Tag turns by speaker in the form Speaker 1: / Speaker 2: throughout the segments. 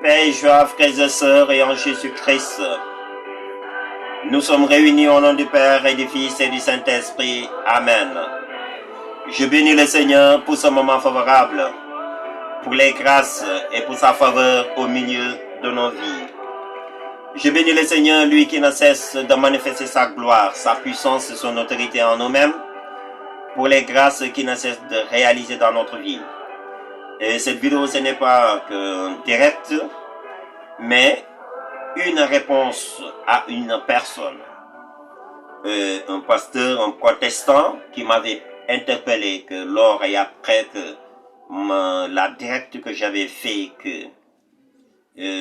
Speaker 1: Paix et joie, frères et sœurs, et en Jésus-Christ. Nous sommes réunis au nom du Père et du Fils et du Saint-Esprit. Amen. Je bénis le Seigneur pour ce moment favorable, pour les grâces et pour sa faveur au milieu de nos vies. Je bénis le Seigneur, lui qui ne cesse de manifester sa gloire, sa puissance et son autorité en nous-mêmes, pour les grâces qu'il ne cesse de réaliser dans notre vie. Et cette vidéo, ce n'est pas qu'un direct, mais une réponse à une personne. Un pasteur, un protestant qui m'avait interpellé que lors et après que la directe que j'avais fait,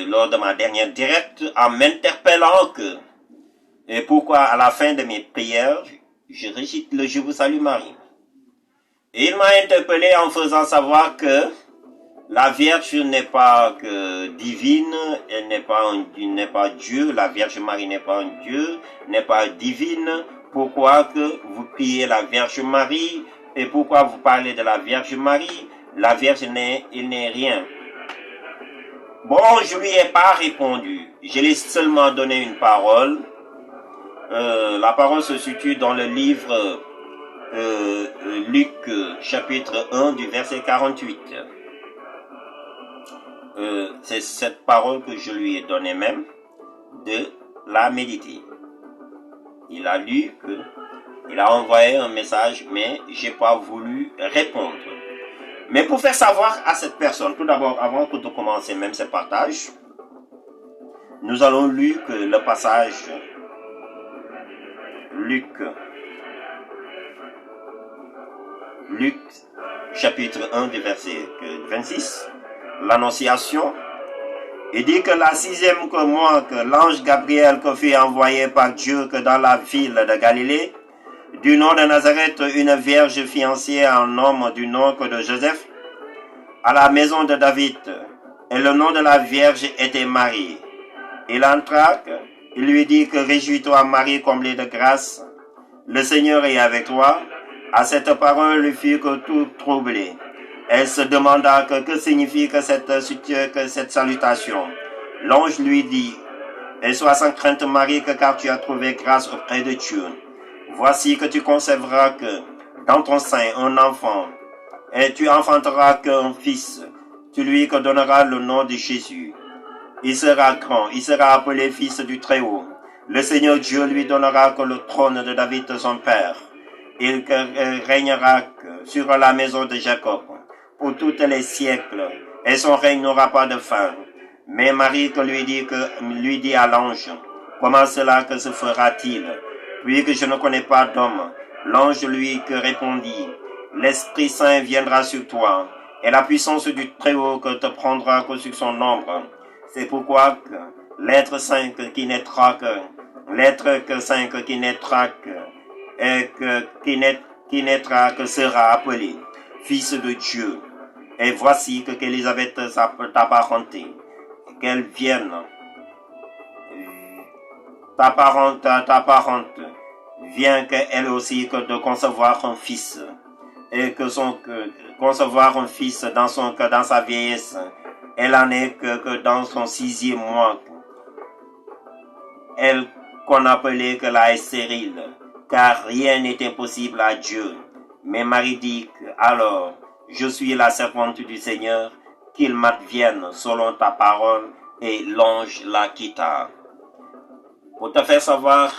Speaker 1: lors de ma dernière directe, en m'interpellant et pourquoi à la fin de mes prières, je récite le Je vous salue Marie. Et il m'a interpellé en faisant savoir que la Vierge n'est pas divine, elle n'est pas Dieu, la Vierge Marie n'est pas un Dieu, n'est pas divine. Pourquoi que vous priez la Vierge Marie et pourquoi vous parlez de la Vierge Marie? La Vierge n'est rien. Bon, je lui ai pas répondu. Je lui ai seulement donné une parole. La parole se situe dans le livre Luc chapitre 1 du verset 48. C'est cette parole que je lui ai donnée même de la méditer. Il a lu il a envoyé un message, mais j'ai pas voulu répondre. Mais pour faire savoir à cette personne, tout d'abord, avant de commencer même ce partage, nous allons lire que le passage Luc chapitre 1 du verset 26, l'Annonciation, il dit que la 6e mois que l'ange Gabriel que fut envoyé par Dieu que dans la ville de Galilée, du nom de Nazareth, une vierge fiancée à un homme du nom que de Joseph, à la maison de David, et le nom de la vierge était Marie. Il entra, il lui dit que réjouis-toi Marie comblée de grâce, le Seigneur est avec toi. À cette parole, lui fut que tout troublé. Elle se demanda que signifie que cette salutation. L'ange lui dit, et sois sans crainte Marie, car tu as trouvé grâce auprès de Dieu. Voici que tu concevras dans ton sein un enfant, et tu enfanteras un fils. Tu lui donneras le nom de Jésus. Il sera grand, il sera appelé fils du Très-Haut. Le Seigneur Dieu lui donnera le trône de David son père. Il régnera sur la maison de Jacob pour tous les siècles, et son règne n'aura pas de fin. Mais Marie lui dit à l'ange, comment cela que se fera-t-il, puisque je ne connais pas d'homme? L'ange lui répondit, l'Esprit Saint viendra sur toi, et la puissance du Très-Haut que te prendra sur son ombre. C'est pourquoi l'être saint qui naîtra qui naîtra sera appelé fils de Dieu. Et voici qu'Élisabeth ta parenté, qu'elle vienne, ta parente vient qu'elle aussi de concevoir un fils, et concevoir un fils dans sa vieillesse, elle en est que dans son 6e mois, elle qu'on appelait que la stérile, car rien n'est impossible à Dieu. Mais Marie dit alors, je suis la servante du Seigneur, qu'il m'advienne selon ta parole, et l'ange la quitta. Pour te faire savoir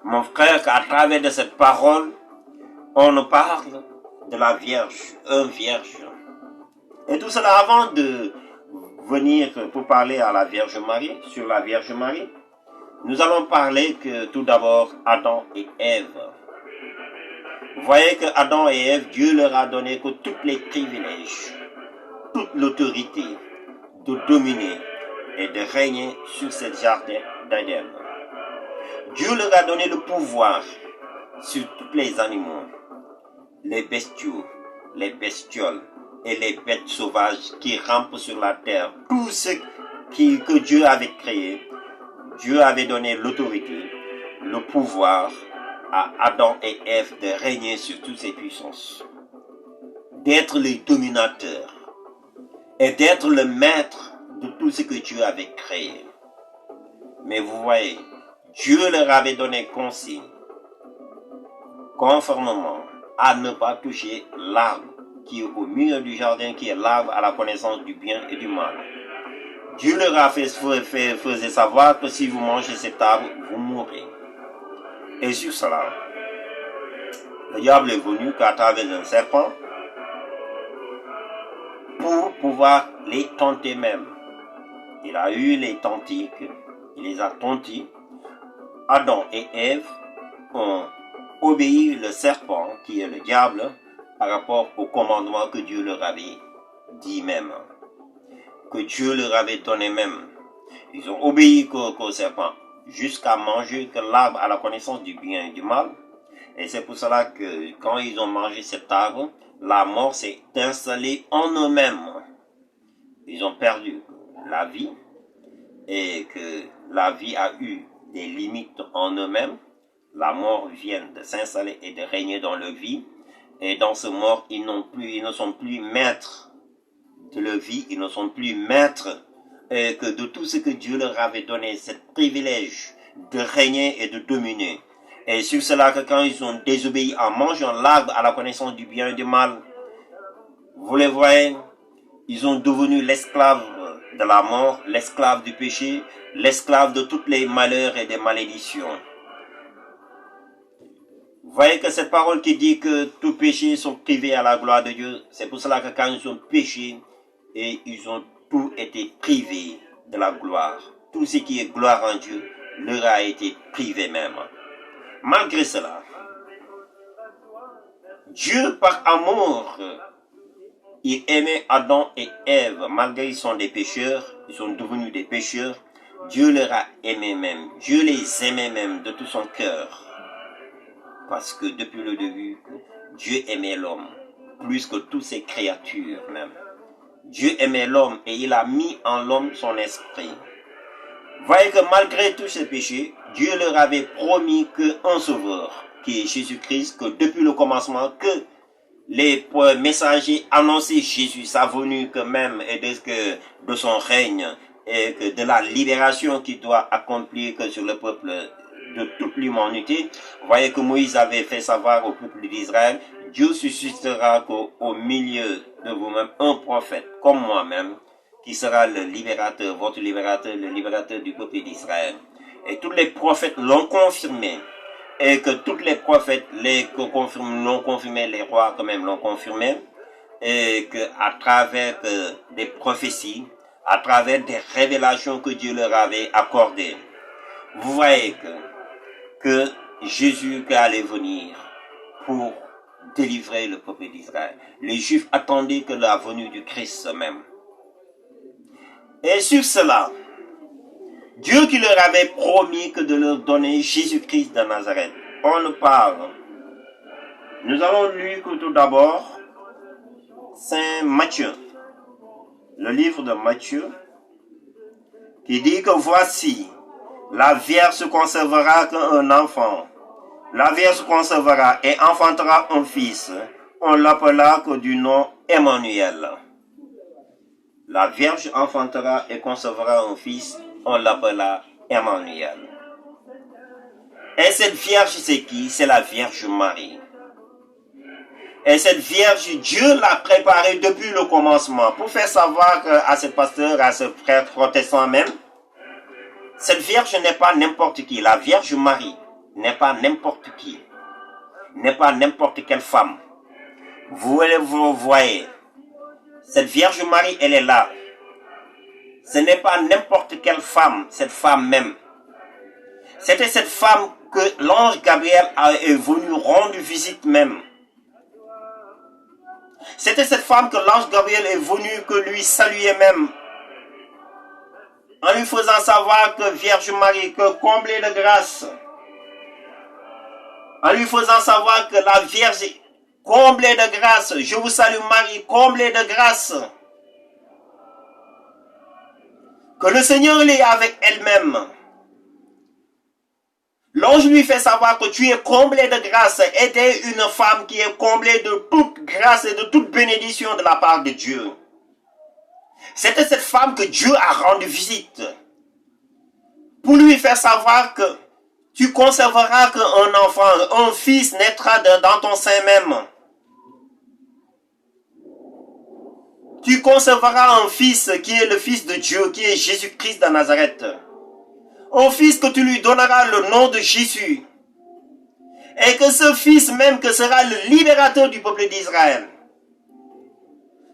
Speaker 1: mon frère, qu'à travers de cette parole, on nous parle de la Vierge, un Vierge. Et tout cela avant de venir pour parler à la Vierge Marie, sur la Vierge Marie, nous allons parler tout d'abord Adam et Ève. Vous voyez que Adam et Ève, Dieu leur a donné tous les privilèges, toute l'autorité de dominer et de régner sur ce jardin d'Éden. Dieu leur a donné le pouvoir sur tous les animaux, les bestiaux, les bestioles et les bêtes sauvages qui rampent sur la terre. Tout ce que Dieu avait créé, Dieu avait donné l'autorité, le pouvoir à Adam et Ève de régner sur toutes ces puissances, d'être les dominateurs. et d'être le maître de tout ce que Dieu avait créé. Mais vous voyez, Dieu leur avait donné consigne, conformément à ne pas toucher l'arbre qui est au milieu du jardin, qui est l'arbre à la connaissance du bien et du mal. Dieu leur a faisait savoir que si vous mangez cet arbre, vous mourrez. Et sur cela, le diable est venu qu'à travers un serpent pour pouvoir les tenter même. Il a eu les tentiques, il les a tentés. Adam et Ève ont obéi le serpent, qui est le diable, par rapport au commandement que Dieu leur avait dit même, que Dieu leur avait donné même. Ils ont obéi qu'au serpent jusqu'à manger que l'arbre à la connaissance du bien et du mal. Et c'est pour cela que quand ils ont mangé cet arbre, la mort s'est installée en eux-mêmes. Ils ont perdu la vie et que la vie a eu des limites en eux-mêmes. La mort vient de s'installer et de régner dans leur vie. Et dans ce mort, ils ne sont plus maîtres de leur vie, ils ne sont plus maîtres que de tout ce que Dieu leur avait donné, ce privilège de régner et de dominer. Et sur cela que quand ils ont désobéi en mangeant l'arbre à la connaissance du bien et du mal, vous les voyez, ils ont devenu l'esclave de la mort, l'esclave du péché, l'esclave de tous les malheurs et des malédictions. Vous voyez que cette parole qui dit que tous péchés sont privés à la gloire de Dieu, c'est pour cela que quand ils ont péché, et ils ont tout été privés de la gloire. Tout ce qui est gloire en Dieu leur a été privé même. Malgré cela, Dieu par amour, il aimait Adam et Ève. Malgré qu'ils sont des pécheurs, ils sont devenus des pécheurs, Dieu leur a aimé même. Dieu les aimait même de tout son cœur. Parce que depuis le début, Dieu aimait l'homme plus que toutes ses créatures même. Dieu aimait l'homme et il a mis en l'homme son esprit. Voyez que malgré tous ces péchés, Dieu leur avait promis qu'un sauveur, qui est Jésus-Christ, que depuis le commencement, que les messagers annonçaient Jésus, sa venue que même et de son règne et que de la libération qu'il doit accomplir que sur le peuple de toute l'humanité. Voyez que Moïse avait fait savoir au peuple d'Israël, Dieu suscitera qu'au milieu de vous-même un prophète comme moi-même, qui sera le libérateur, votre libérateur, le libérateur du peuple d'Israël. Et tous les prophètes l'ont confirmé. Et que tous les prophètes l'ont confirmé, les rois quand même l'ont confirmé. Et que à travers des prophéties, à travers des révélations que Dieu leur avait accordées, vous voyez que Jésus allait venir pour délivrer le peuple d'Israël. Les Juifs attendaient que la venue du Christ même. Et sur cela, Dieu qui leur avait promis que de leur donner Jésus-Christ de Nazareth. On parle. Nous allons lire tout d'abord Saint Matthieu, le livre de Matthieu, qui dit que voici, la Vierge concevra qu'un enfant. La Vierge concevra et enfantera un fils. On l'appela que du nom Emmanuel. La Vierge enfantera et concevra un fils. On l'appela Emmanuel. Et cette Vierge, c'est qui? C'est la Vierge Marie. Et cette Vierge, Dieu l'a préparée depuis le commencement. Pour faire savoir à ce pasteur, à ce frère protestant même, cette Vierge n'est pas n'importe qui. La Vierge Marie n'est pas n'importe qui. N'est pas n'importe quelle femme. Vous voyez, cette Vierge Marie, elle est là. Ce n'est pas n'importe quelle femme, cette femme même. C'était cette femme que l'ange Gabriel est venu rendre visite même. C'était cette femme que l'ange Gabriel est venu que lui saluer même. En lui faisant savoir que Vierge Marie, que comblée de grâce. En lui faisant savoir que la Vierge est comblée de grâce. Je vous salue Marie, comblée de grâce. Que le Seigneur est avec elle-même. L'ange lui fait savoir que tu es comblée de grâce. Et tu es une femme qui est comblée de toute grâce et de toute bénédiction de la part de Dieu. C'était cette femme que Dieu a rendu visite pour lui faire savoir que tu conserveras qu'un enfant, un fils naîtra dans ton sein même. Tu conserveras un fils qui est le fils de Dieu, qui est Jésus-Christ de Nazareth. Un fils que tu lui donneras le nom de Jésus. Et que ce fils même que sera le libérateur du peuple d'Israël.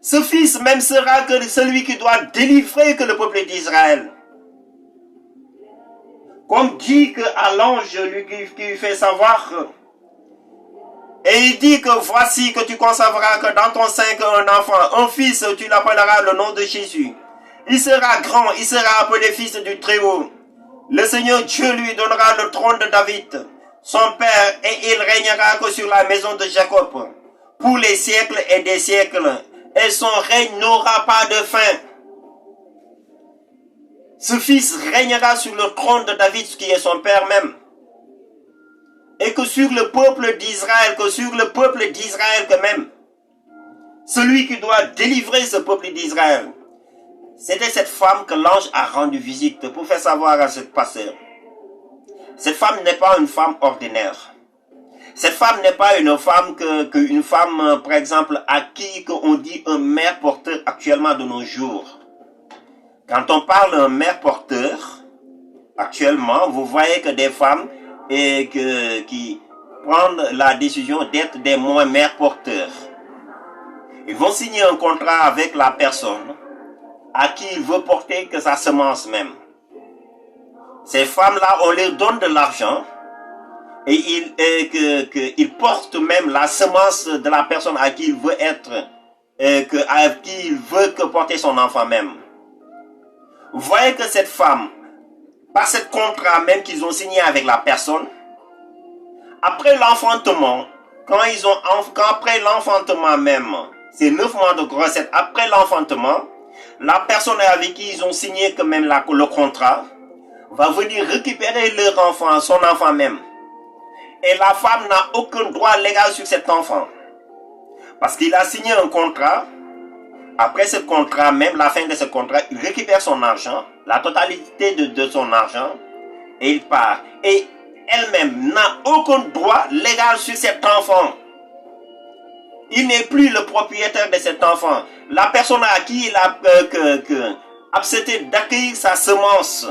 Speaker 1: Ce fils même sera que celui qui doit délivrer que le peuple d'Israël. Comme dit à l'ange qui lui fait savoir. Et il dit que voici que tu conserveras que dans ton sein un enfant, un fils, tu l'appelleras le nom de Jésus. Il sera grand, il sera appelé fils du Très-Haut. Le Seigneur Dieu lui donnera le trône de David, son père, et il régnera que sur la maison de Jacob, pour les siècles et des siècles, et son règne n'aura pas de fin. Ce fils régnera sur le trône de David, qui est son père même. Et que sur le peuple d'Israël, que même, celui qui doit délivrer ce peuple d'Israël, c'était cette femme que l'ange a rendu visite pour faire savoir à cette pasteur. Cette femme n'est pas une femme ordinaire. Cette femme n'est pas une femme qu'une femme, par exemple, à qui on dit un mère porteur actuellement de nos jours. Quand on parle d'un mère porteur, actuellement, vous voyez que des femmes qui prennent la décision d'être des moins mères porteurs. Ils vont signer un contrat avec la personne à qui il veut porter que sa semence même. Ces femmes-là, on leur donne de l'argent et ils portent même la semence de la personne à qui il veut être, à qui il veut que porter son enfant même. Vous voyez que cette femme, par ce contrat même qu'ils ont signé avec la personne, après l'enfantement, après l'enfantement même, c'est 9 mois de grossesse, après l'enfantement, la personne avec qui ils ont signé quand même le contrat va venir récupérer leur enfant, son enfant même. Et la femme n'a aucun droit légal sur cet enfant. Parce qu'il a signé un contrat. Après ce contrat, même la fin de ce contrat, il récupère son argent, la totalité de son argent, et il part. Et elle-même n'a aucun droit légal sur cet enfant. Il n'est plus le propriétaire de cet enfant. La personne à qui il a accepté d'accueillir sa semence.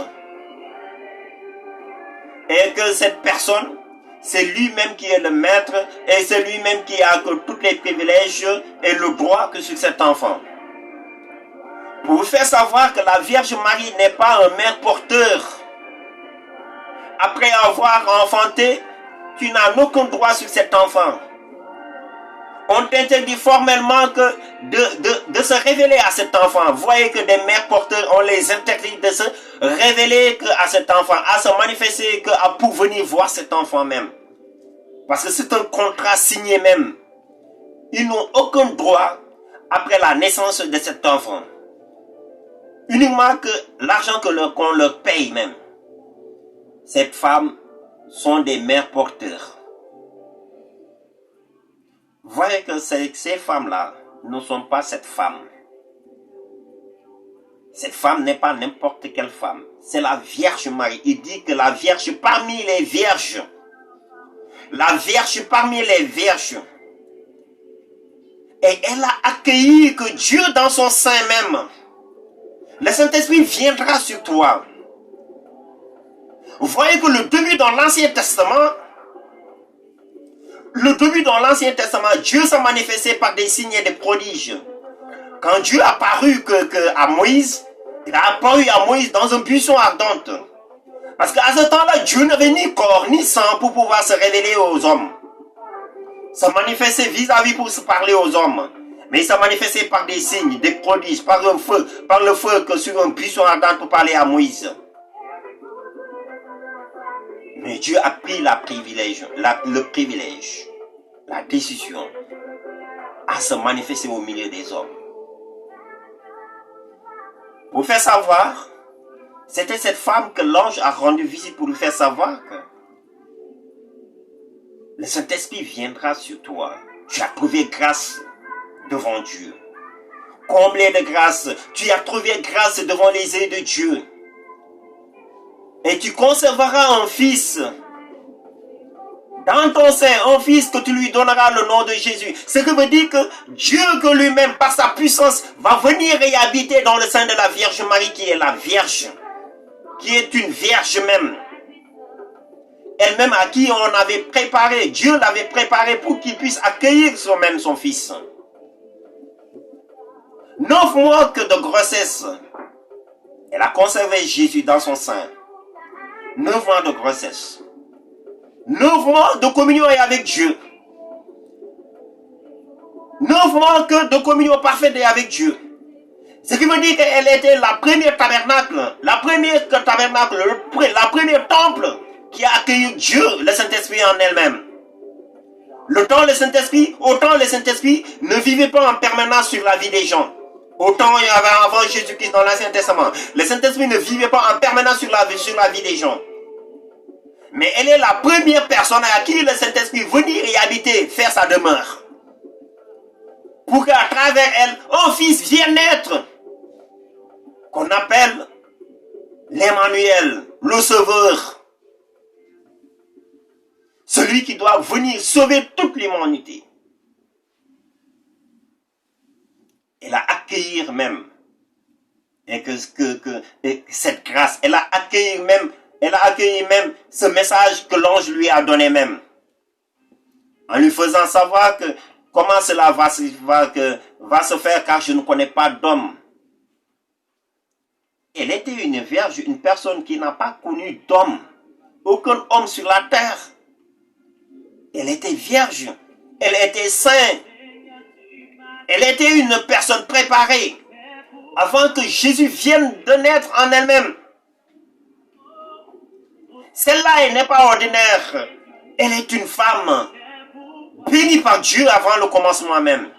Speaker 1: Et que cette personne, c'est lui-même qui est le maître, et c'est lui-même qui a que tous les privilèges et le droit que sur cet enfant. Pour vous faire savoir que la Vierge Marie n'est pas un mère porteur. Après avoir enfanté, tu n'as aucun droit sur cet enfant. On t'interdit formellement de se révéler à cet enfant. Vous voyez que des mères porteurs, on les interdit de se révéler à cet enfant, à se manifester pour venir voir cet enfant même. Parce que c'est un contrat signé même. Ils n'ont aucun droit après la naissance de cet enfant. Uniquement que l'argent qu'on leur paye même. Ces femmes sont des mères porteurs. Vous voyez que ces femmes-là ne sont pas cette femme. Cette femme n'est pas n'importe quelle femme. C'est la Vierge Marie. Il dit que la Vierge parmi les vierges. La Vierge parmi les vierges. Et elle a accueilli que Dieu dans son sein même. Le Saint-Esprit viendra sur toi. Vous voyez que le début dans l'Ancien Testament, Dieu s'est manifesté par des signes et des prodiges. Quand Dieu a apparu à Moïse, il a apparu à Moïse dans un buisson ardent. Parce qu'à ce temps-là, Dieu n'avait ni corps ni sang pour pouvoir se révéler aux hommes. Se manifester vis-à-vis pour se parler aux hommes. Mais il s'est manifesté par des signes, des prodiges, par le feu que sur un buisson ardent pour parler à Moïse. Mais Dieu a pris le privilège, la décision à se manifester au milieu des hommes. Pour faire savoir, c'était cette femme que l'ange a rendu visite pour lui faire savoir que le Saint-Esprit viendra sur toi. Tu as trouvé grâce devant Dieu. comblé de grâce. Tu as trouvé grâce devant les yeux de Dieu. Et tu conserveras un fils dans ton sein, un fils que tu lui donneras le nom de Jésus. Ce qui veut dire que Dieu que lui-même, par sa puissance, va venir et habiter dans le sein de la Vierge Marie, qui est la Vierge, qui est une Vierge même. Elle-même à qui on avait préparé, Dieu l'avait préparé pour qu'il puisse accueillir son-même son fils. 9 mois que de grossesse, elle a conservé Jésus dans son sein. 9 mois de grossesse. 9 mois de communion avec Dieu. 9 mois de communion parfaite avec Dieu. Ce qui veut dire qu'elle était la première tabernacle, la première temple qui a accueilli Dieu, le Saint-Esprit en elle-même. Autant le Saint-Esprit ne vivait pas en permanence sur la vie des gens. Autant il y avait avant Jésus-Christ dans l'Ancien Testament. Le Saint-Esprit ne vivait pas en permanence sur la vie des gens. Mais elle est la première personne à qui le Saint-Esprit venir y habiter, faire sa demeure. Pour qu'à travers elle, un fils vienne naître, qu'on appelle l'Emmanuel, le Sauveur. Celui qui doit venir sauver toute l'humanité. Elle a accueilli même et cette grâce, elle a accueilli même ce message que l'ange lui a donné même, en lui faisant savoir que comment cela va se faire, car je ne connais pas d'homme. Elle était une vierge, une personne qui n'a pas connu d'homme, aucun homme sur la terre. Elle était vierge, elle était sainte, elle était une personne préparée avant que Jésus vienne de naître en elle-même. Celle-là, elle n'est pas ordinaire, elle est une femme bénie par Dieu avant le commencement même.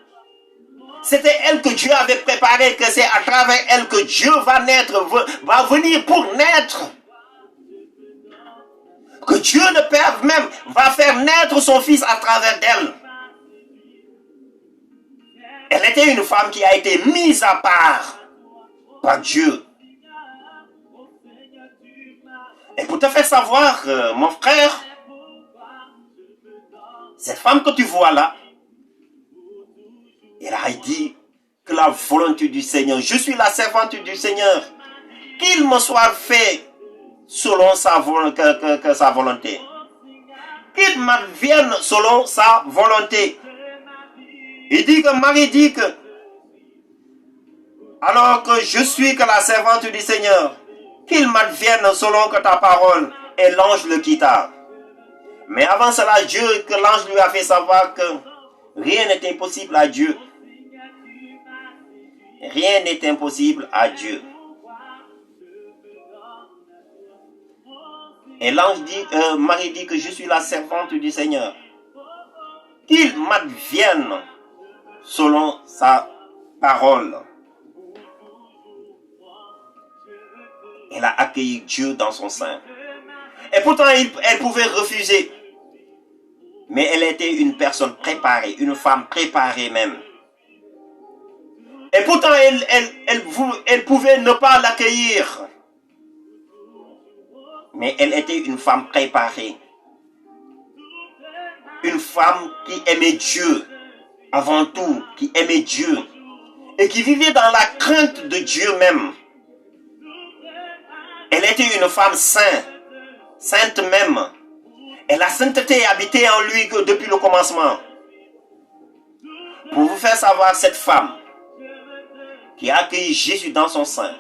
Speaker 1: C'était elle que Dieu avait préparée, que c'est à travers elle que Dieu va naître, va venir pour naître. Que Dieu le Père même va faire naître son Fils à travers d'elle. Elle était une femme qui a été mise à part par Dieu. Et pour te faire savoir, mon frère, cette femme que tu vois là, elle a dit que la volonté du Seigneur, je suis la servante du Seigneur, qu'il me soit fait selon sa volonté. Qu'il m'advienne selon sa volonté. Il dit que Marie dit que, alors que je suis que la servante du Seigneur, qu'il m'advienne selon que ta parole, et l'ange le quitta. Mais avant cela, que l'ange lui a fait savoir que rien n'est impossible à Dieu. Rien n'est impossible à Dieu. Et Marie dit que je suis la servante du Seigneur. Qu'il m'advienne selon sa parole. Elle a accueilli Dieu dans son sein. Et pourtant, elle pouvait refuser. Mais elle était une personne préparée, une femme préparée même. Et pourtant, elle pouvait ne pas l'accueillir. Mais elle était une femme préparée. Une femme qui aimait Dieu, avant tout, qui aimait Dieu. Et qui vivait dans la crainte de Dieu même. Elle était une femme sainte même. Et la sainteté habitait en lui depuis le commencement. Pour vous faire savoir, cette femme qui a accueilli Jésus dans son sein,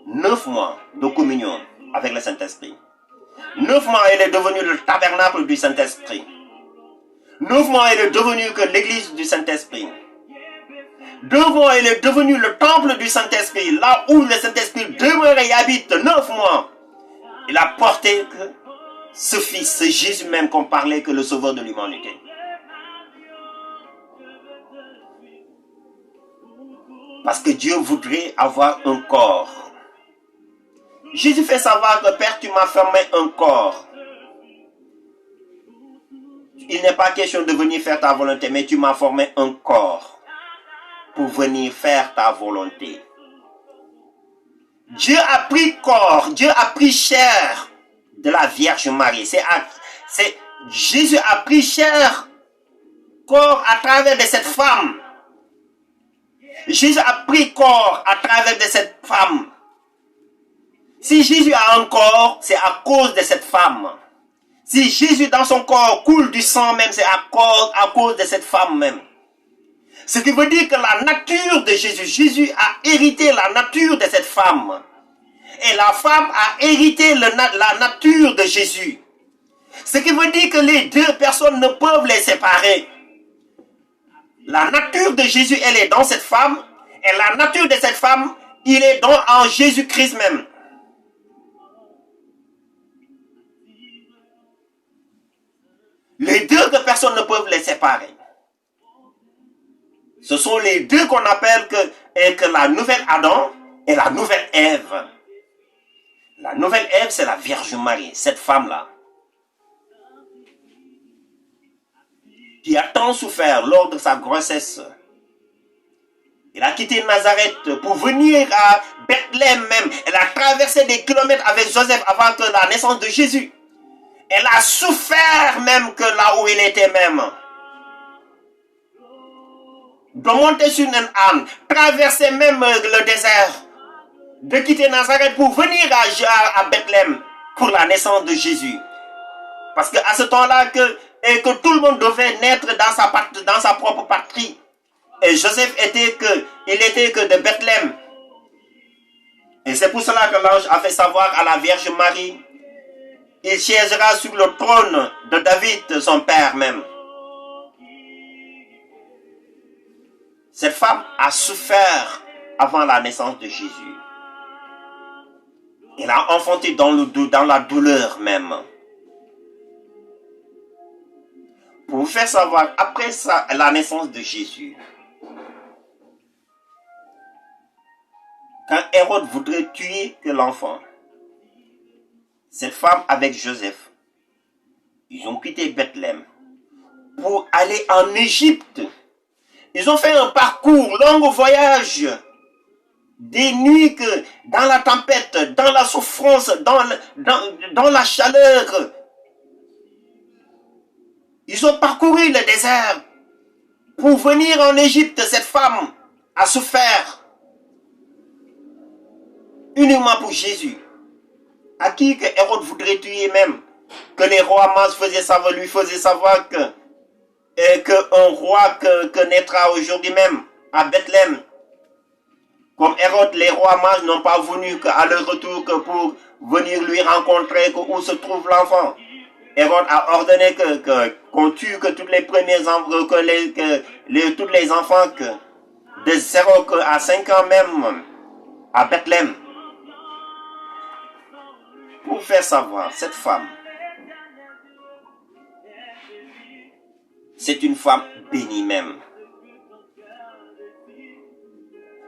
Speaker 1: 9 mois de communion avec le Saint-Esprit. 9 mois, elle est devenue le tabernacle du Saint-Esprit. 9 mois, elle est devenue que l'église du Saint-Esprit. 2 mois, elle est devenue le temple du Saint-Esprit, là où le Saint-Esprit demeure et habite. 9 mois. Il a porté ce Fils, ce Jésus même qu'on parlait que le Sauveur de l'humanité. Parce que Dieu voudrait avoir un corps. Jésus fait savoir que Père, tu m'as formé un corps. Il n'est pas question de venir faire ta volonté, mais tu m'as formé un corps. pour venir faire ta volonté. Dieu a pris corps, Dieu a pris chair de la Vierge Marie. Jésus a pris chair, corps à travers de cette femme. Jésus a pris corps à travers de cette femme. Si Jésus a un corps, c'est à cause de cette femme. Si Jésus dans son corps coule du sang même, c'est à cause de cette femme même. Ce qui veut dire que la nature de Jésus, Jésus a hérité la nature de cette femme. Et la femme a hérité la nature de Jésus. Ce qui veut dire que les deux personnes ne peuvent les séparer. La nature de Jésus, elle est dans cette femme. Et la nature de cette femme, il est en Jésus-Christ même. Les deux personnes ne peuvent les séparer. Ce sont les deux qu'on appelle que la nouvelle Adam et la nouvelle Ève. La nouvelle Ève, c'est la Vierge Marie, cette femme-là, qui a tant souffert lors de sa grossesse. Elle a quitté Nazareth pour venir à Bethléem même. Elle a traversé des kilomètres avec Joseph avant que la naissance de Jésus. Elle a souffert même que là où elle était même. De monter sur un âne, traverser même le désert, de quitter Nazareth pour venir à Bethléem pour la naissance de Jésus. Parce qu'à ce temps-là, que tout le monde devait naître dans sa propre patrie. Et Joseph était que de Bethléem. Et c'est pour cela que l'ange a fait savoir à la Vierge Marie, il siégera sur le trône de David, son père même. Cette femme a souffert avant la naissance de Jésus. Elle a enfanté dans la douleur même. Pour vous faire savoir, après la naissance de Jésus, quand Hérode voudrait tuer l'enfant, cette femme avec Joseph, ils ont quitté Bethléem pour aller en Égypte. Ils ont fait un parcours, long voyage, des nuits dans la tempête, dans la souffrance, dans la chaleur. Ils ont parcouru le désert pour venir en Égypte. Cette femme a souffert uniquement pour Jésus, à qui que Hérode voudrait tuer même, que les rois mages lui faisaient savoir qu'un roi que naîtra aujourd'hui même à Bethléem. Comme Hérode, les rois mages n'ont pas venu qu'à leur retour que pour venir lui rencontrer où se trouve l'enfant. Hérode a ordonné qu'on tue que tous les premiers enfants, tous les enfants de 0 à 5 ans même à Bethléem. Pour faire savoir, cette femme, c'est une femme bénie même.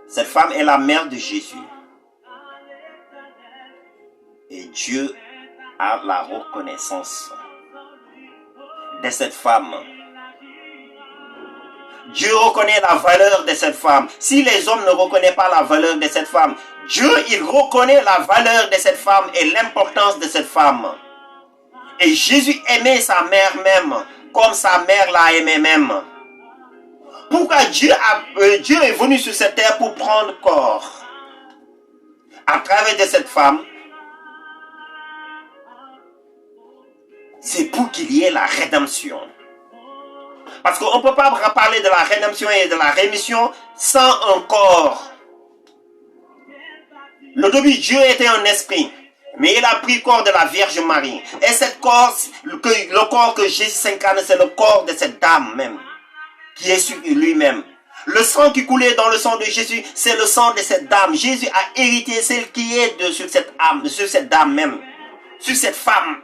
Speaker 1: Cette femme est la mère de Jésus. Et Dieu a la reconnaissance de cette femme. Dieu reconnaît la valeur de cette femme. Si les hommes ne reconnaissent pas la valeur de cette femme, Dieu, il reconnaît la valeur de cette femme et l'importance de cette femme. Et Jésus aimait sa mère même, comme sa mère l'a aimé même. Pourquoi Dieu est venu sur cette terre pour prendre corps? À travers de cette femme, c'est pour qu'il y ait la rédemption. Parce qu'on ne peut pas parler de la rédemption et de la rémission sans un corps. Le début, Dieu était un esprit, mais il a pris le corps de la Vierge Marie. Et cette corps, le corps que Jésus s'incarne, c'est le corps de cette dame même, qui est sur lui-même. Le sang qui coulait dans le sang de Jésus, c'est le sang de cette dame. Jésus a hérité celle qui est sur cette dame même, sur cette femme.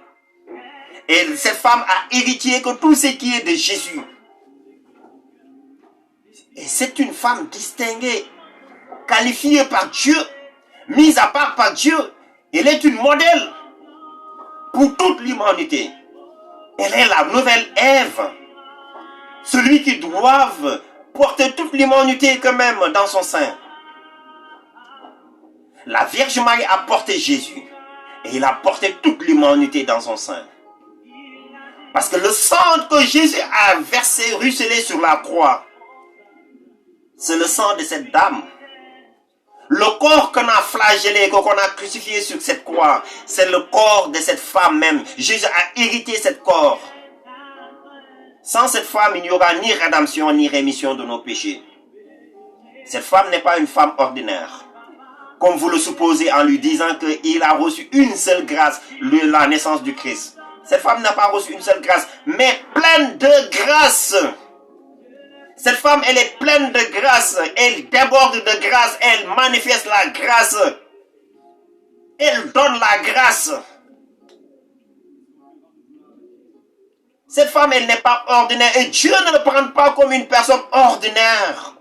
Speaker 1: Et cette femme a hérité que tout ce qui est de Jésus. Et c'est une femme distinguée, qualifiée par Dieu, mise à part par Dieu. Elle est une modèle pour toute l'humanité. Elle est la nouvelle Ève. Celui qui doit porté toute l'humanité quand même dans son sein. La Vierge Marie a porté Jésus et il a porté toute l'humanité dans son sein. Parce que le sang que Jésus a versé, ruisselé sur la croix, c'est le sang de cette dame. Le corps qu'on a flagellé, qu'on a crucifié sur cette croix, c'est le corps de cette femme même. Jésus a hérité ce corps. Sans cette femme, il n'y aura ni rédemption, ni rémission de nos péchés. Cette femme n'est pas une femme ordinaire, comme vous le supposez en lui disant qu'il a reçu une seule grâce, la naissance du Christ. Cette femme n'a pas reçu une seule grâce, mais pleine de grâce. Cette femme, elle est pleine de grâce, elle déborde de grâce, elle manifeste la grâce, elle donne la grâce. Cette femme, elle n'est pas ordinaire et Dieu ne le prend pas comme une personne ordinaire.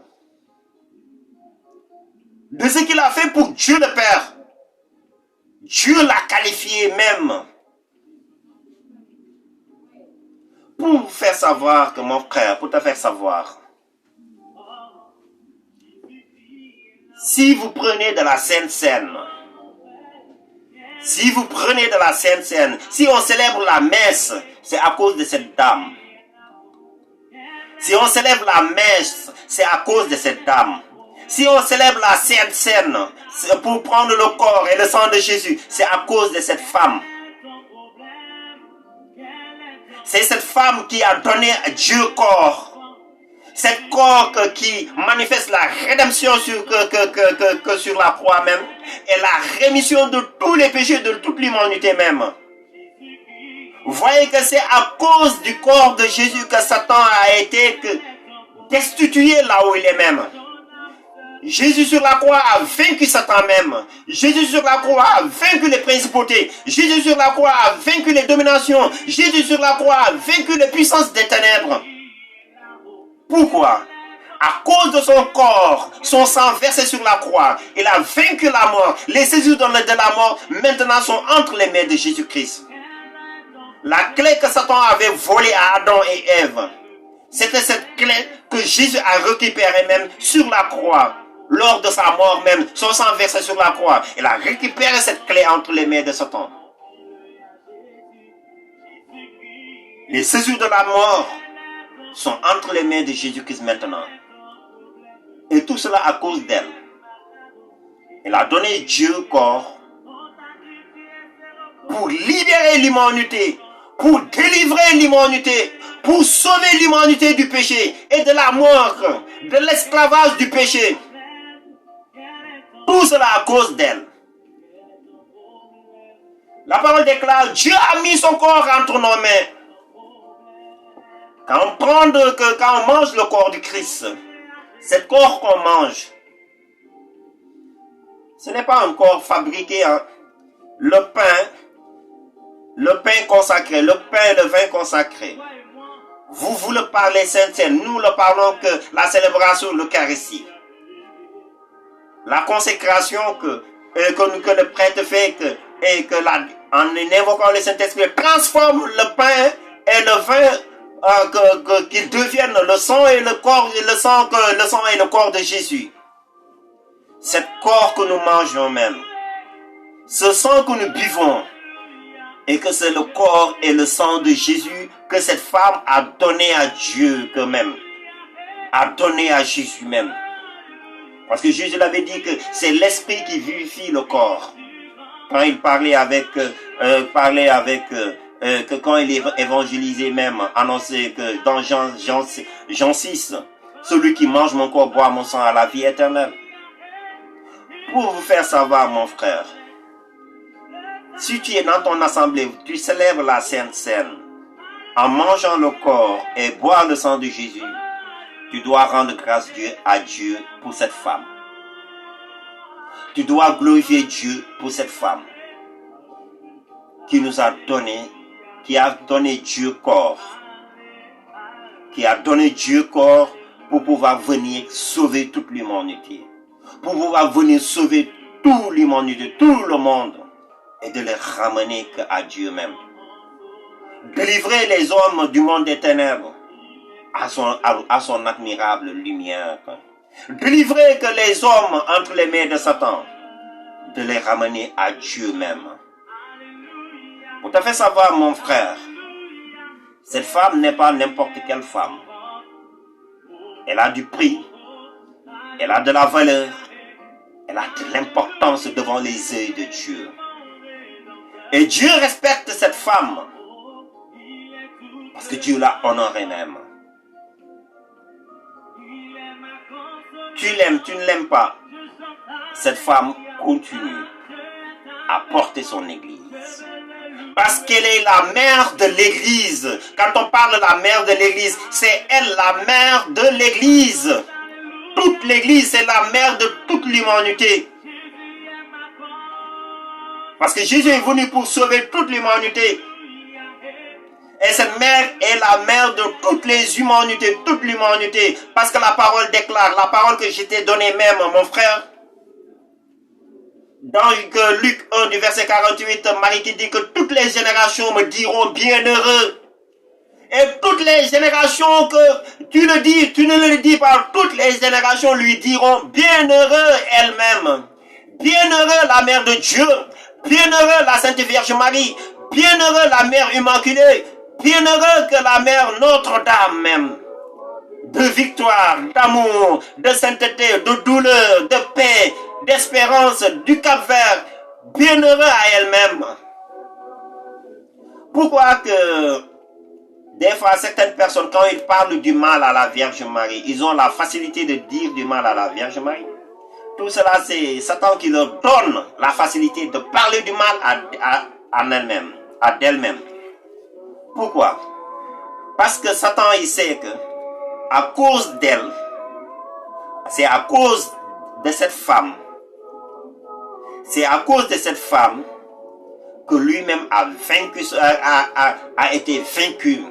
Speaker 1: De ce qu'il a fait pour Dieu le Père, Dieu l'a qualifié même. Pour vous faire savoir que mon frère, pour te faire savoir, si vous prenez de la Sainte Seine, si vous prenez de la Sainte Seine, si on célèbre la messe, c'est à cause de cette dame. Si on célèbre la messe, c'est à cause de cette dame. Si on célèbre la Sainte Seine, c'est pour prendre le corps et le sang de Jésus, c'est à cause de cette femme. C'est cette femme qui a donné à Dieu corps. Cet corps qui manifeste la rédemption sur la croix même et la rémission de tous les péchés de toute l'humanité même. Vous voyez que c'est à cause du corps de Jésus que Satan a été destitué là où il est même. Jésus sur la croix a vaincu Satan même. Jésus sur la croix a vaincu les principautés. Jésus sur la croix a vaincu les dominations. Jésus sur la croix a vaincu les puissances des ténèbres. Pourquoi? À cause de son corps, son sang versé sur la croix, il a vaincu la mort. Les césures de la mort maintenant sont entre les mains de Jésus-Christ. La clé que Satan avait volée à Adam et Ève, c'était cette clé que Jésus a récupérée même sur la croix. Lors de sa mort même, son sang versé sur la croix, il a récupéré cette clé entre les mains de Satan. Les césures de la mort sont entre les mains de Jésus-Christ maintenant. Et tout cela à cause d'elle. Elle a donné Dieu corps pour libérer l'humanité, pour délivrer l'humanité, pour sauver l'humanité du péché et de la mort, de l'esclavage du péché. Tout cela à cause d'elle. La parole déclare, Dieu a mis son corps entre nos mains. Quand on mange le corps du Christ, ce corps qu'on mange, ce n'est pas un corps fabriqué, hein. Le pain consacré, le pain et le vin consacré. Vous le parlez Sainte-Seine, nous le parlons que la célébration de l'Eucharistie. La consécration que le prêtre fait en invoquant le Saint-Esprit transforme le pain et le vin qu'ils deviennent le sang et le corps, le sang et le corps de Jésus. Ce corps que nous mangeons même, ce sang que nous buvons, et que c'est le corps et le sang de Jésus que cette femme a donné à Dieu quand même, a donné à Jésus même. Parce que Jésus l'avait dit que c'est l'esprit qui vivifie le corps. Quand il parlait quand il évangélisait même, annonçait que dans Jean 6, celui qui mange mon corps, boit mon sang a la vie éternelle. Pour vous faire savoir, mon frère, si tu es dans ton assemblée, tu célèbres la Sainte Seine, en mangeant le corps et boire le sang de Jésus, tu dois rendre grâce à Dieu pour cette femme. Tu dois glorifier Dieu pour cette femme qui nous a donné, qui a donné Dieu corps, qui a donné Dieu corps pour pouvoir venir sauver toute l'humanité, pour pouvoir venir sauver toute l'humanité, tout le monde, et de les ramener à Dieu même. Délivrer les hommes du monde des ténèbres à son admirable lumière. Délivrer que les hommes entre les mains de Satan, de les ramener à Dieu même. Pour te faire savoir, mon frère, cette femme n'est pas n'importe quelle femme. Elle a du prix, elle a de la valeur, elle a de l'importance devant les yeux de Dieu. Et Dieu respecte cette femme parce que Dieu l'a honorée même. Tu l'aimes, tu ne l'aimes pas. Cette femme continue à porter son église. Parce qu'elle est la mère de l'église. Quand on parle de la mère de l'église, c'est elle la mère de l'église. Toute l'église, c'est la mère de toute l'humanité. Parce que Jésus est venu pour sauver toute l'humanité. Et cette mère est la mère de toutes les humanités, toute l'humanité. Parce que la parole déclare, la parole que je t'ai donnée même, mon frère. Dans Luc 1 du verset 48, Marie qui dit que toutes les générations me diront bienheureux. Et toutes les générations que tu le dis, tu ne le dis pas, toutes les générations lui diront bienheureux elle-même. Bienheureux la mère de Dieu. Bienheureux la Sainte Vierge Marie. Bienheureux la mère immaculée. Bienheureux que la mère Notre-Dame même. De victoire, d'amour, de sainteté, de douleur, de paix, d'espérance, du Cap-Vert. Bienheureux à elle-même. Pourquoi que des fois certaines personnes, quand ils parlent du mal à la Vierge Marie, ils ont la facilité de dire du mal à la Vierge Marie? Tout cela, c'est Satan qui leur donne la facilité de parler du mal à elle-même, à d'elle-même. Pourquoi? Parce que Satan, il sait que à cause d'elle, c'est à cause de cette femme, c'est à cause de cette femme que lui-même a vaincu, a été vaincu.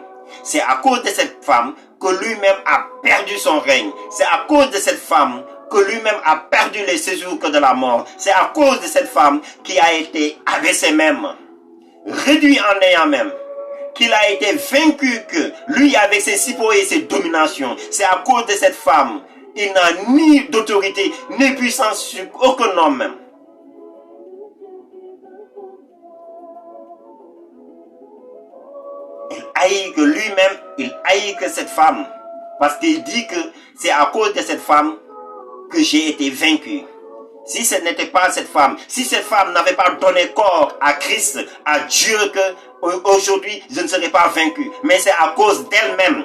Speaker 1: C'est à cause de cette femme que lui-même a perdu son règne. C'est à cause de cette femme que lui-même a perdu les séjours de la mort. C'est à cause de cette femme qui a été abaissé même, réduit en néant même, qu'il a été vaincu, que lui avec ses sipos et ses dominations. C'est à cause de cette femme, il n'a ni d'autorité, ni puissance sur aucun homme même. Il haït que lui-même, il haït que cette femme. Parce qu'il dit que c'est à cause de cette femme que j'ai été vaincu. Si ce n'était pas cette femme, si cette femme n'avait pas donné corps à Christ, à Dieu, que aujourd'hui je ne serais pas vaincu. Mais c'est à cause d'elle-même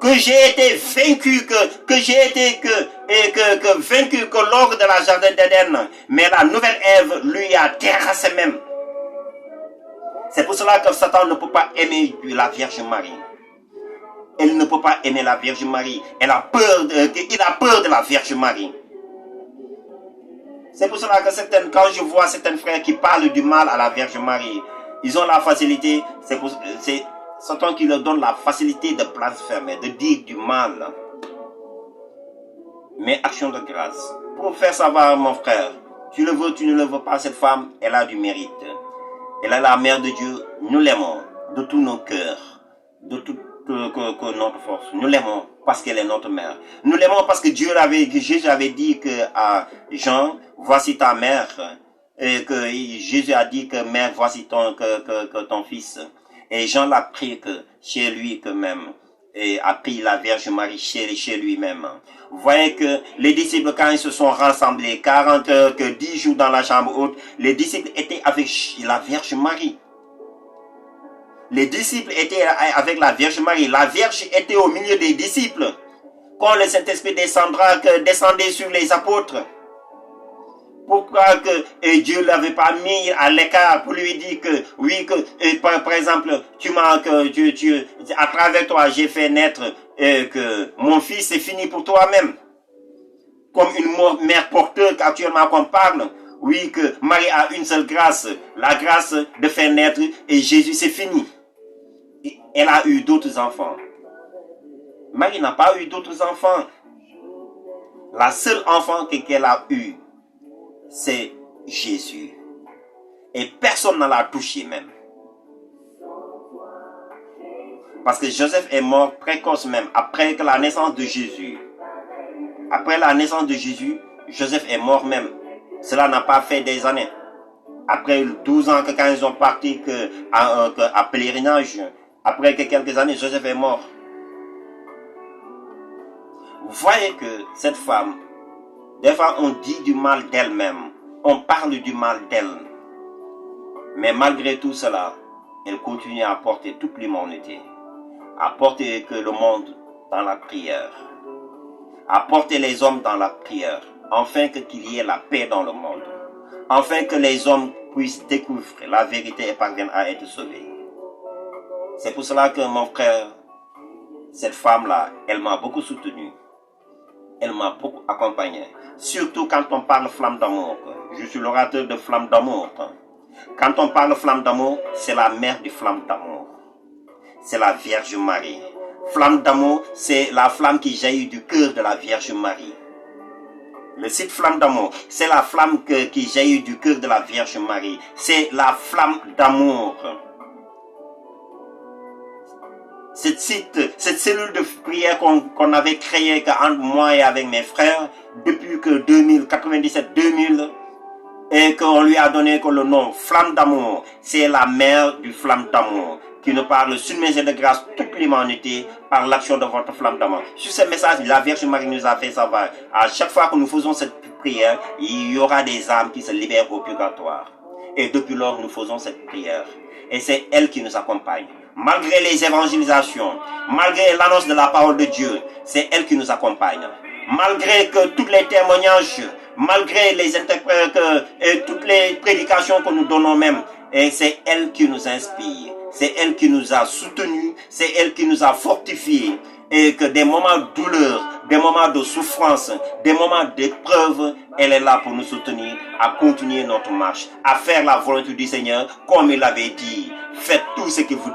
Speaker 1: que j'ai été vaincu, que j'ai été vaincu que lors de la jardin d'Éden. Mais la nouvelle Ève lui a terrassé même. C'est pour cela que Satan ne peut pas aimer la Vierge Marie. Elle ne peut pas aimer la Vierge Marie. Il a peur de la Vierge Marie. C'est pour cela que quand je vois certains frères qui parlent du mal à la Vierge Marie, ils ont la facilité, c'est Satan qui leur donne la facilité de blasphémer, de dire du mal. Mais action de grâce. Pour faire savoir, mon frère, tu le veux, tu ne le veux pas, cette femme, elle a du mérite. Elle est la mère de Dieu, nous l'aimons de tous nos cœurs, de toute notre force. Nous l'aimons parce qu'elle est notre mère. Nous l'aimons parce que Jésus avait dit à Jean, voici ta mère. Et que Jésus a dit que mère, voici ton fils. Et Jean l'a pris chez lui que même. Et a pris la Vierge Marie chez lui-même. Vous voyez que les disciples, quand ils se sont rassemblés, 40 heures, 10 jours dans la chambre haute, les disciples étaient avec la Vierge Marie. Les disciples étaient avec la Vierge Marie. La Vierge était au milieu des disciples. Quand le Saint-Esprit descendait sur les apôtres. Pourquoi que Dieu ne l'avait pas mis à l'écart pour lui dire que, oui, que par exemple, à travers toi, j'ai fait naître que mon fils, c'est fini pour toi-même. Comme une mère porteuse actuellement qu'on parle. Oui, que Marie a une seule grâce, la grâce de faire naître, et Jésus, c'est fini. Et elle a eu d'autres enfants. Marie n'a pas eu d'autres enfants. La seule enfant qu'elle a eue, c'est Jésus. Et personne ne l'a touché même. Parce que Joseph est mort précoce même, après que la naissance de Jésus. Après la naissance de Jésus, Joseph est mort même. Cela n'a pas fait des années. Après 12 ans que quand ils ont parti à pèlerinage, après que quelques années, Joseph est mort. Vous voyez que cette femme, des fois on dit du mal d'elle-même, on parle du mal d'elle. Mais malgré tout cela, elle continue à porter toute l'humanité, à porter que le monde dans la prière, à porter les hommes dans la prière, afin qu'il y ait la paix dans le monde, afin que les hommes puissent découvrir la vérité et parviennent à être sauvés. C'est pour cela que mon frère, cette femme-là, elle m'a beaucoup soutenu. Elle m'a beaucoup accompagné. Surtout quand on parle flamme d'amour. Je suis l'orateur de flamme d'amour. Quand on parle flamme d'amour, c'est la mère du flamme d'amour. C'est la Vierge Marie. Flamme d'amour, c'est la flamme qui jaillit du cœur de la Vierge Marie. Le site flamme d'amour, c'est la flamme qui jaillit du cœur de la Vierge Marie. C'est la flamme d'amour. Cette cellule de prière qu'on avait créée entre moi et avec mes frères depuis que 97-2000 et qu'on lui a donné le nom Flamme d'amour. C'est la mère du Flamme d'amour qui nous parle sur mes de grâce toute l'humanité par l'action de votre Flamme d'amour. Sur ce message, la Vierge Marie nous a fait savoir, à chaque fois que nous faisons cette prière, il y aura des âmes qui se libèrent au purgatoire. Et depuis lors, nous faisons cette prière. Et c'est elle qui nous accompagne. Malgré les évangélisations, malgré l'annonce de la parole de Dieu, c'est elle qui nous accompagne. Malgré que tous les témoignages, malgré les interprètes et toutes les prédications que nous donnons même, et c'est elle qui nous inspire, c'est elle qui nous a soutenus, c'est elle qui nous a fortifiés. Et que des moments de douleur, des moments de souffrance, des moments d'épreuve, elle est là pour nous soutenir à continuer notre marche, à faire la volonté du Seigneur, comme il avait dit. Faites tout ce que vous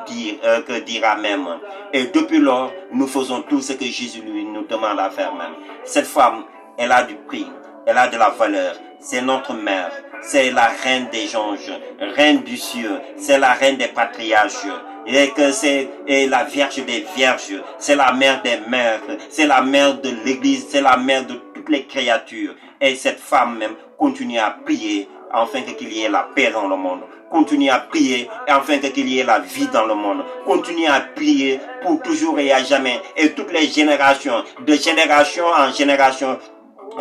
Speaker 1: dira même. Et depuis lors, nous faisons tout ce que Jésus lui nous demande à faire même. Cette femme, elle a du prix, elle a de la valeur. C'est notre mère, c'est la reine des anges, reine du ciel, c'est la reine des patriarches. Et que c'est la Vierge des Vierges, c'est la mère des mères, c'est la mère de l'Église, c'est la mère de toutes les créatures. Et cette femme même continue à prier afin qu'il y ait la paix dans le monde. Continue à prier afin qu'il y ait la vie dans le monde. Continue à prier pour toujours et à jamais. Et toutes les générations, de génération en génération,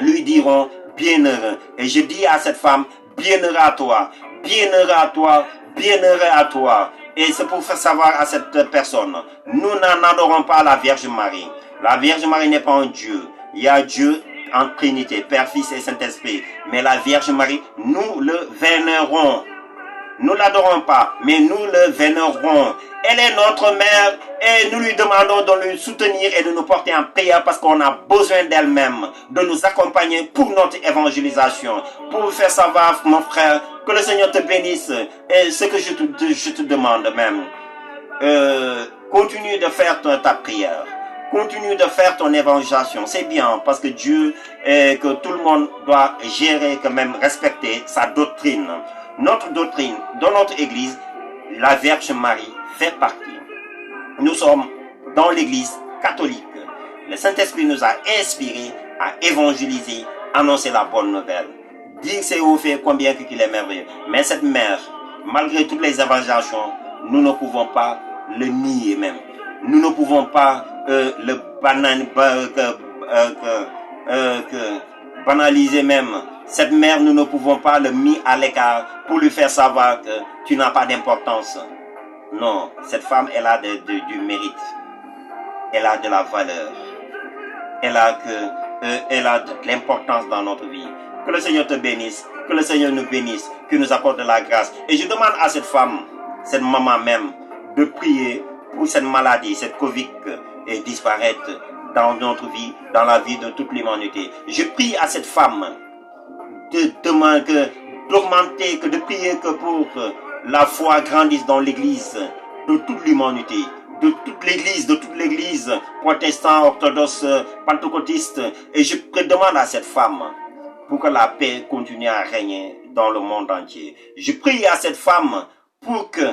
Speaker 1: lui diront bienheureux. Et je dis à cette femme, bienheureux à toi, bienheureux à toi, bienheureux à toi. Et c'est pour faire savoir à cette personne, nous n'en adorons pas la Vierge Marie. La Vierge Marie n'est pas un Dieu. Il y a Dieu en Trinité, Père, Fils et Saint-Esprit. Mais la Vierge Marie, nous le vénérons. Nous l'adorons pas, mais nous le vénérons. Elle est notre mère et nous lui demandons de nous soutenir et de nous porter en prière parce qu'on a besoin d'elle-même, de nous accompagner pour notre évangélisation, pour vous faire savoir, mon frère, que le Seigneur te bénisse. Et ce que je te demande même, continue de faire ta prière. Continue de faire ton évangélisation. C'est bien parce que Dieu, que tout le monde doit gérer, quand même respecter sa doctrine. Notre doctrine, dans notre église, la Vierge Marie fait partie. Nous sommes dans l'église catholique. Le Saint-Esprit nous a inspirés à évangéliser, annoncer la bonne nouvelle. Dire c'est au fait combien qu'il est merveilleux. Mais cette mère, malgré toutes les évangélisations, nous ne pouvons pas le nier même. Nous ne pouvons pas banaliser même. Cette mère, nous ne pouvons pas le mettre à l'écart pour lui faire savoir que tu n'as pas d'importance. Non, cette femme, elle a du mérite. Elle a de la valeur. Elle a de l'importance dans notre vie. Que le Seigneur te bénisse. Que le Seigneur nous bénisse. Que nous accorde de la grâce. Et je demande à cette femme, cette maman même, de prier pour cette maladie, cette Covid, et disparaître dans notre vie, dans la vie de toute l'humanité. Je prie à cette femme d'augmenter, de prier que pour que la foi grandisse dans l'église de toute l'humanité, de toute l'église protestante, orthodoxe, pentecôtiste. Et je demande à cette femme pour que la paix continue à régner dans le monde entier. Je prie à cette femme pour que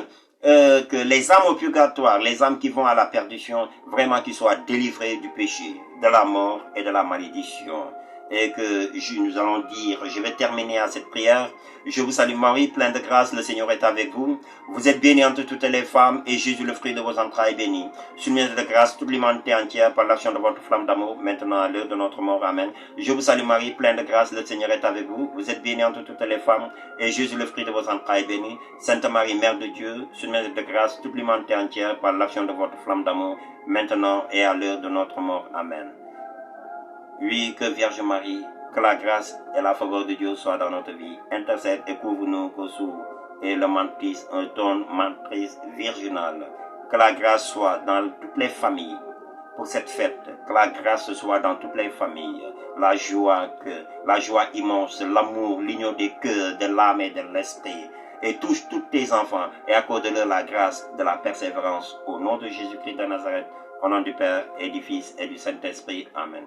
Speaker 1: que les âmes au purgatoire, les âmes qui vont à la perdition, vraiment qu'ils soient délivrées du péché, de la mort et de la malédiction. Et que nous allons dire, je vais terminer à cette prière. Je vous salue Marie, pleine de grâce, le Seigneur est avec vous. Vous êtes bénie entre toutes les femmes, et Jésus, le fruit de vos entrailles, est béni. Soumise de grâce, toute l'humanité entière, par l'action de votre flamme d'amour, maintenant à l'heure de notre mort. Amen. Je vous salue Marie, pleine de grâce, le Seigneur est avec vous. Vous êtes bénie entre toutes les femmes, et Jésus, le fruit de vos entrailles, est béni. Sainte Marie, Mère de Dieu, soumise de grâce, toute l'humanité entière, par l'action de votre flamme d'amour, maintenant et à l'heure de notre mort. Amen. Oui, que Vierge Marie, que la grâce et la faveur de Dieu soient dans notre vie. Intercède et couvre-nous, Kossou, et le mentrice, un ton mentrice virginale. Que la grâce soit dans toutes les familles pour cette fête. Que la grâce soit dans toutes les familles. La joie immense, l'amour, l'union des cœurs, de l'âme et de l'esprit. Et touche tous tes enfants et accorde-leur la grâce de la persévérance. Au nom de Jésus-Christ de Nazareth, au nom du Père et du Fils et du Saint-Esprit. Amen.